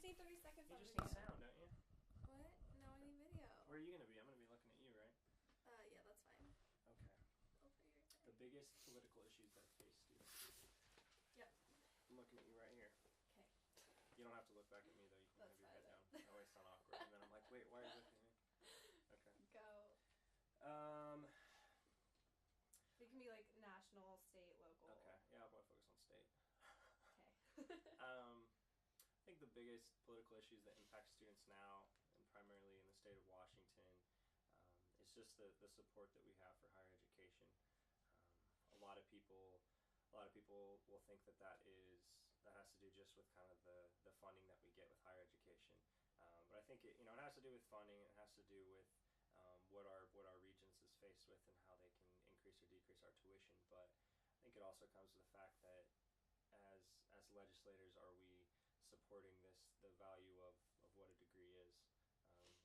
need 30 seconds You on just video. need sound, don't you? What? No, I need video. Where are you going to be? I'm going to be looking at you, right? Yeah, that's fine. Okay. I'll put you right there. The biggest political issues that face students. Yep. I'm looking at you right here. Okay. You don't have to look back at me, though. You can That's have your fine, head down. then. I always sound awkward. And then I'm like, wait, why are you looking at me? Okay. Go. It can be like national, state, local. Okay. Yeah, I'll probably focus on state. Okay. I think the biggest political issues that impact students now, and primarily in the state of Washington, is just the support that we have for higher education. A lot of people will think that has to do just with kind of the funding that we get with higher education. But I think it has to do with funding. It has to do with what our regions is faced with and how they can increase or decrease our tuition. But I think it also comes to the fact that as legislators, are we supporting the value of what a degree is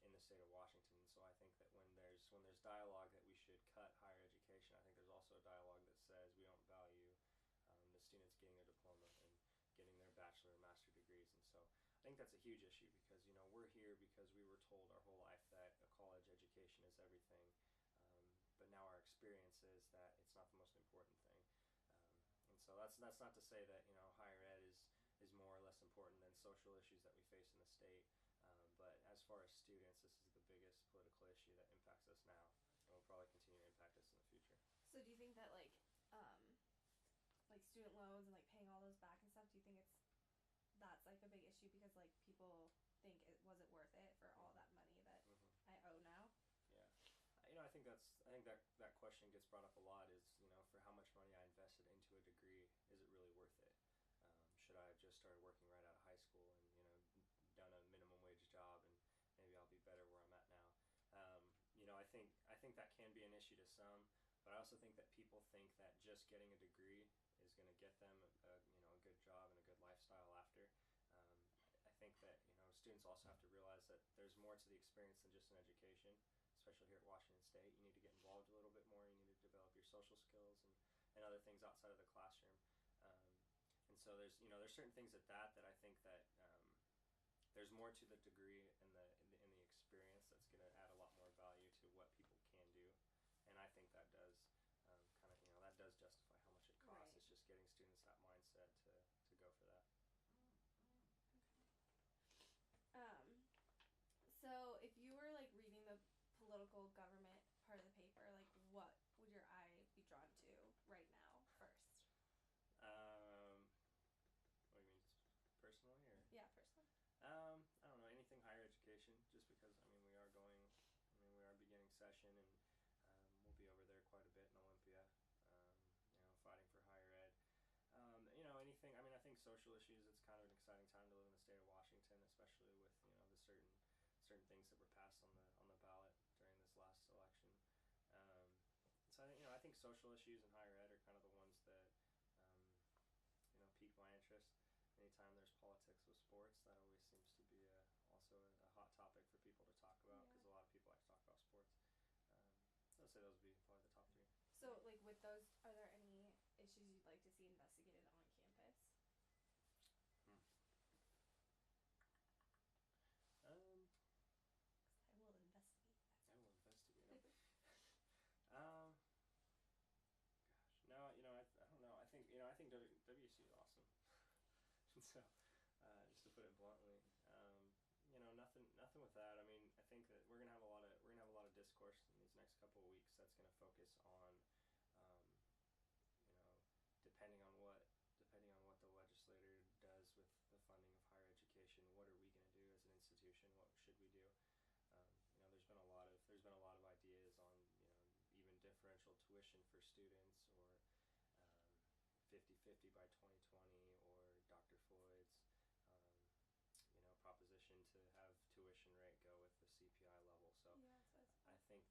in the state of Washington? So I think that when there's dialogue that we should cut higher education, I think there's also a dialogue that says we don't value the students getting their diploma and getting their bachelor and master degrees. And so I think that's a huge issue because we're here because we were told our whole life that a college education is everything, but now our experience is that it's not the most important thing. And so that's not to say that higher ed is more or less important than social issues that we face in the state. But as far as students, this is the biggest political issue that impacts us now, and will probably continue to impact us in the future. So do you think that like student loans and like paying all those back and stuff, do you think that's like a big issue because like people think it wasn't worth it for all that money that I owe now? Yeah. I think that question gets brought up a lot is, for how much money I invested into a degree, is it really worth it? Should I have just started working right out of high school and, done a minimum wage job and maybe I'll be better where I'm at now? I think that can be an issue to some, but I also think that people think that just getting a degree is going to get them a good job and a good lifestyle after. I think that, students also have to realize that there's more to the experience than just an education. Especially here at Washington State, you need to get involved a little bit more. You need to develop your social skills and other things outside of the classroom. And so there's certain things that I think that there's more to the degree and the experience that's going to add a lot more value to what people can do. And I think that does that does justify how much it costs. Right. It's just getting students that mindset to go for that. So if you were like reading the political government part of the paper, like what would your eye be drawn to right now first? What do you mean, personally or? Yeah, personally. I don't know, anything higher education, just because we are beginning session and we'll be over there quite a bit in Olympia, fighting for higher ed. Anything, I think social issues, it's kind of an exciting time to live in the state of Washington, especially with, the certain things that were passed on the ballot during this last election. So I think social issues in higher ed are kind of the ones that pique my interest. Anytime there's politics with sports, that always seems to be also a hot topic for people to talk about because a lot of people like to talk about sports. So I'd say those would be probably the top three. So like with those, are there any issues you'd like to see investigated on campus? I will investigate that. I will investigate them. Gosh, no, I don't know. I think WSU is awesome. So, just to put it bluntly, nothing with that. I think that we're gonna have a lot of discourse in these next couple of weeks. That's gonna focus on, depending on what the legislator does with the funding of higher education. What are we gonna do as an institution? What should we do? There's been a lot of ideas on even differential tuition for students or 50-50 by 2020 or Dr. Floyd's proposition to have tuition rate go with the CPI level.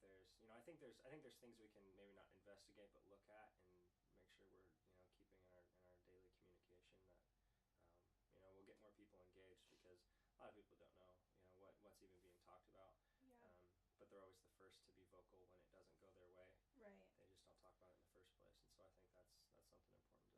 So yeah, I think there's things we can maybe not investigate but look at and make sure we're keeping in our daily communication that we'll get more people engaged because a lot of people don't know what's even being talked about. Yeah. But they're always the first to be vocal when it doesn't go their way. Right. They just don't talk about it in the first place, and so I think that's something important